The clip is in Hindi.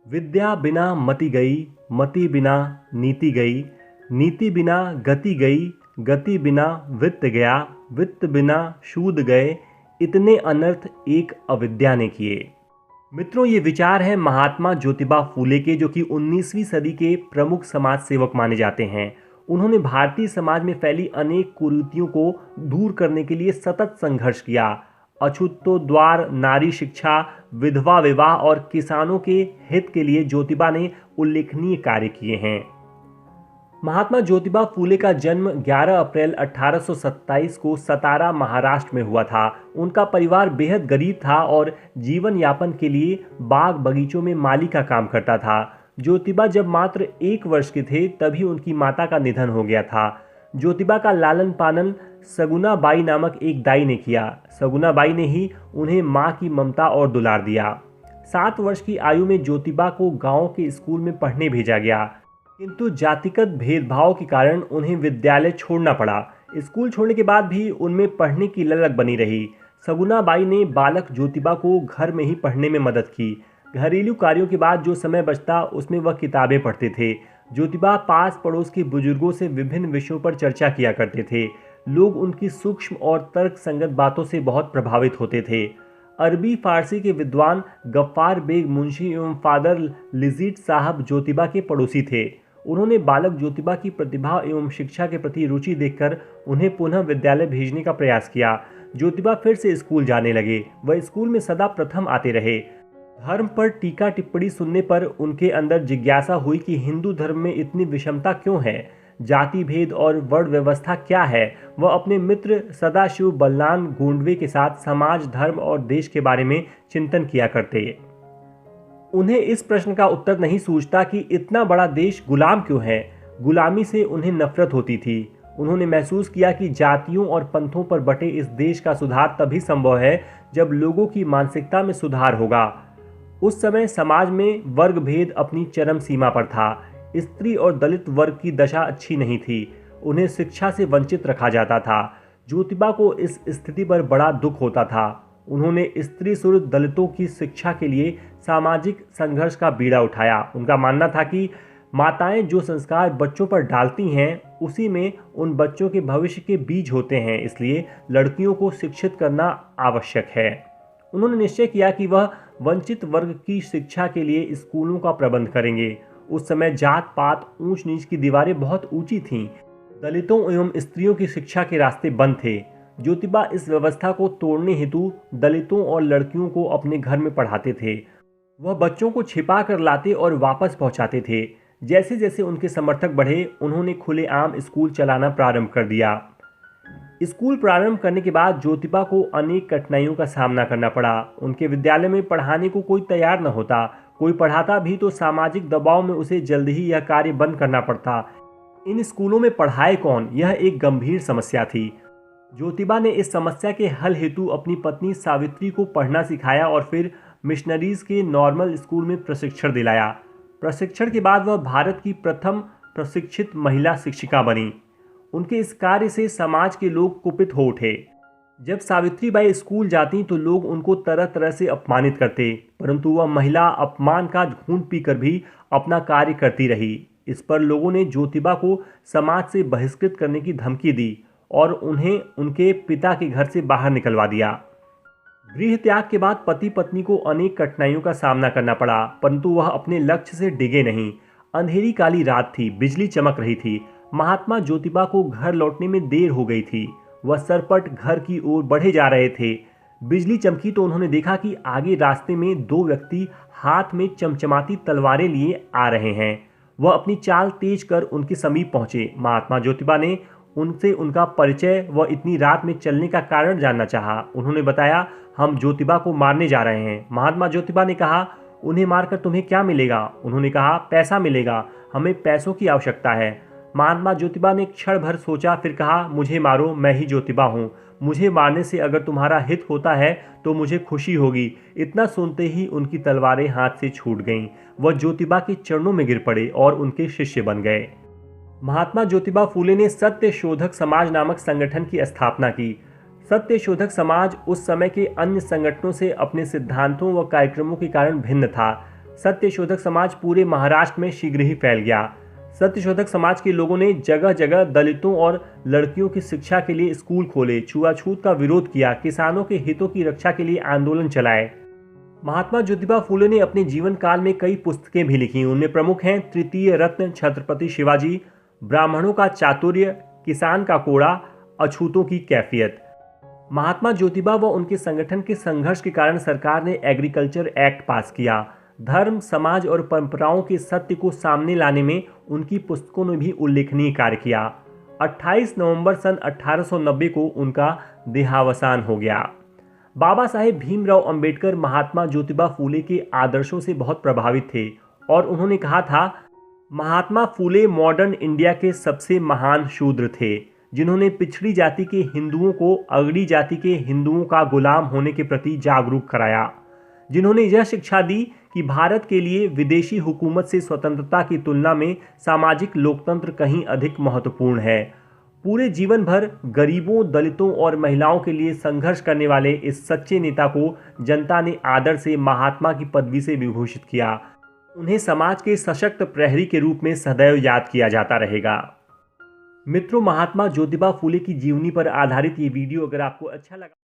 विद्या बिना मति गई, मति बिना नीति गई, नीति बिना गति गई, गति बिना वित्त गया, वित्त बिना शूद गए, इतने अनर्थ एक अविद्या ने किए। मित्रों, ये विचार हैं महात्मा ज्योतिबा फूले के, जो कि 19वीं सदी के प्रमुख समाज सेवक माने जाते हैं। उन्होंने भारतीय समाज में फैली अनेक कुरीतियों को दूर करने के लिए सतत संघर्ष किया। अछूतोद्वार, नारी शिक्षा, विधवा विवाह और किसानों के हित के लिए ज्योतिबा ने उल्लेखनीय कार्य किए हैं। महात्मा ज्योतिबा फूले का जन्म 11 अप्रैल 1827 को सतारा, महाराष्ट्र में हुआ था। उनका परिवार बेहद गरीब था और जीवन यापन के लिए बाग बगीचों में माली का काम करता था। ज्योतिबा जब मात्र 1 वर्ष के थे तभी उनकी माता का निधन हो गया था। ज्योतिबा का लालन पालन सगुना बाई नामक एक दाई ने किया। सगुना बाई ने ही उन्हें मां की ममता और दुलार दिया। 7 वर्ष की आयु में ज्योतिबा को गांव के स्कूल में पढ़ने भेजा गया, किंतु जातिगत भेदभाव के कारण उन्हें विद्यालय छोड़ना पड़ा। स्कूल छोड़ने के बाद भी उनमें पढ़ने की ललक बनी रही। सगुना बाई ने बालक ज्योतिबा को घर में ही पढ़ने में मदद की। घरेलू कार्यों के बाद जो समय बचता उसमें वह किताबें पढ़ते थे। ज्योतिबा पास पड़ोस के बुजुर्गों से विभिन्न विषयों पर चर्चा किया करते थे। लोग उनकी सूक्ष्म और तर्क संगत बातों से बहुत प्रभावित होते थे। अरबी फारसी के विद्वान गफ्फार बेग मुंशी एवं फादर लिजीट साहब ज्योतिबा के पड़ोसी थे। उन्होंने बालक ज्योतिबा की प्रतिभा एवं शिक्षा के प्रति रुचि देखकर उन्हें पुनः विद्यालय भेजने का प्रयास किया। ज्योतिबा फिर से स्कूल जाने लगे। वह स्कूल में सदा प्रथम आते रहे। धर्म पर टीका टिप्पणी सुनने पर उनके अंदर जिज्ञासा हुई कि हिंदू धर्म में इतनी विषमता क्यों है, जाति भेद और वर्ण व्यवस्था क्या है। वह अपने मित्र सदाशिव बलराम गोंडवे के साथ समाज, धर्म और देश के बारे में चिंतन किया करते। उन्हें इस प्रश्न का उत्तर नहीं सूझता कि इतना बड़ा देश गुलाम क्यों है। गुलामी से उन्हें नफरत होती थी। उन्होंने महसूस किया कि जातियों और पंथों पर बटे इस देश का सुधार तभी संभव है जब लोगों की मानसिकता में सुधार होगा। उस समय समाज में वर्ग भेद अपनी चरम सीमा पर था। स्त्री और दलित वर्ग की दशा अच्छी नहीं थी। उन्हें शिक्षा से वंचित रखा जाता था। ज्योतिबा को इस स्थिति पर बड़ा दुख होता था। उन्होंने स्त्री सुर दलितों की शिक्षा के लिए सामाजिक संघर्ष का बीड़ा उठाया। उनका मानना था कि माताएं जो संस्कार बच्चों पर डालती हैं उसी में उन बच्चों के भविष्य के बीज होते हैं, इसलिए लड़कियों को शिक्षित करना आवश्यक है। उन्होंने निश्चय किया कि वह वंचित वर्ग की शिक्षा के लिए स्कूलों का प्रबंध करेंगे। उस समय जात पात, ऊंच नीच की दीवारें बहुत ऊंची थीं। दलितों एवं स्त्रियों की शिक्षा के रास्ते बंद थे। ज्योतिबा इस व्यवस्था को तोड़ने हेतु दलितों और लड़कियों को अपने घर में पढ़ाते थे। वह बच्चों को छिपा कर लाते और वापस पहुंचाते थे। जैसे जैसे उनके समर्थक बढ़े, उन्होंने खुलेआम स्कूल चलाना प्रारंभ कर दिया। स्कूल प्रारंभ करने के बाद ज्योतिबा को अनेक कठिनाइयों का सामना करना पड़ा। उनके विद्यालय में पढ़ाने को कोई तैयार न होता। कोई पढ़ाता भी तो सामाजिक दबाव में उसे जल्द ही यह कार्य बंद करना पड़ता। इन स्कूलों में पढ़ाए कौन, यह एक गंभीर समस्या थी। ज्योतिबा ने इस समस्या के हल हेतु अपनी पत्नी सावित्री को पढ़ना सिखाया और फिर मिशनरीज के नॉर्मल स्कूल में प्रशिक्षण दिलाया। प्रशिक्षण के बाद वह भारत की प्रथम प्रशिक्षित महिला शिक्षिका बनी। उनके इस कार्य से समाज के लोग कुपित हो उठे। जब सावित्रीबाई स्कूल जाती तो लोग उनको तरह तरह से अपमानित करते, परंतु वह महिला अपमान का घूंट पीकर भी अपना कार्य करती रही। इस पर लोगों ने ज्योतिबा को समाज से बहिष्कृत करने की धमकी दी और उन्हें उनके पिता के घर से बाहर निकलवा दिया। गृह त्याग के बाद पति पत्नी को अनेक कठिनाइयों का सामना करना पड़ा, परंतु वह अपने लक्ष्य से डिगे नहीं। अंधेरी काली रात थी, बिजली चमक रही थी। महात्मा ज्योतिबा को घर लौटने में देर हो गई थी। वह सरपट घर की ओर बढ़े जा रहे थे। बिजली चमकी तो उन्होंने देखा कि आगे रास्ते में 2 व्यक्ति हाथ में चमचमाती तलवारें लिए आ रहे हैं। वह अपनी चाल तेज कर उनके समीप पहुंचे। महात्मा ज्योतिबा ने उनसे उनका परिचय व इतनी रात में चलने का कारण जानना चाहा। उन्होंने बताया, हम ज्योतिबा को मारने जा रहे हैं। महात्मा ज्योतिबा ने कहा, उन्हें मारकर तुम्हें क्या मिलेगा? उन्होंने कहा, पैसा मिलेगा, हमें पैसों की आवश्यकता है। महात्मा ज्योतिबा ने क्षण भर सोचा, फिर कहा, मुझे मारो, मैं ही ज्योतिबा हूँ। मुझे मारने से अगर तुम्हारा हित होता है तो मुझे खुशी होगी। इतना सुनते ही उनकी तलवारें हाथ से छूट गईं। वह ज्योतिबा के चरणों में गिर पड़े और उनके शिष्य बन गए। महात्मा ज्योतिबा फूले ने सत्य शोधक समाज नामक संगठन की स्थापना की। सत्य शोधक समाज उस समय के अन्य संगठनों से अपने सिद्धांतों व कार्यक्रमों के कारण भिन्न था। सत्यशोधक समाज पूरे महाराष्ट्र में शीघ्र ही फैल गया। सत्यशोधक समाज के लोगों ने जगह जगह दलितों और लड़कियों की शिक्षा के लिए स्कूल खोले, छुआछूत का विरोध किया, किसानों के हितों की रक्षा के लिए आंदोलन चलाए। महात्मा ज्योतिबा फूले ने अपने जीवन काल में कई पुस्तकें भी लिखी। उनमें प्रमुख हैं तृतीय रत्न, छत्रपति शिवाजी, ब्राह्मणों का चातुर्य, किसान का कोड़ा, अछूतों की कैफियत। महात्मा ज्योतिबा व उनके संगठन के संघर्ष के कारण सरकार ने एग्रीकल्चर एक्ट पास किया। धर्म, समाज और परंपराओं के सत्य को सामने लाने में उनकी पुस्तकों ने भी उल्लेखनीय कार्य किया। 28 नवंबर सन 1890 को उनका देहावसान हो गया। बाबा साहेब भीमराव अंबेडकर महात्मा ज्योतिबा फूले के आदर्शों से बहुत प्रभावित थे और उन्होंने कहा था, महात्मा फूले मॉडर्न इंडिया के सबसे महान शूद्र थे, जिन्होंने पिछड़ी जाति के हिंदुओं को अगड़ी जाति के हिंदुओं का गुलाम होने के प्रति जागरूक कराया, जिन्होंने यह शिक्षा दी कि भारत के लिए विदेशी हुकूमत से स्वतंत्रता की तुलना में सामाजिक लोकतंत्र कहीं अधिक महत्वपूर्ण है। पूरे जीवन भर गरीबों, दलितों और महिलाओं के लिए संघर्ष करने वाले इस सच्चे नेता को जनता ने आदर से महात्मा की पदवी से विभूषित किया। उन्हें समाज के सशक्त प्रहरी के रूप में सदैव याद किया जाता रहेगा। मित्रों, महात्मा ज्योतिबा फूले की जीवनी पर आधारित ये वीडियो अगर आपको अच्छा लगा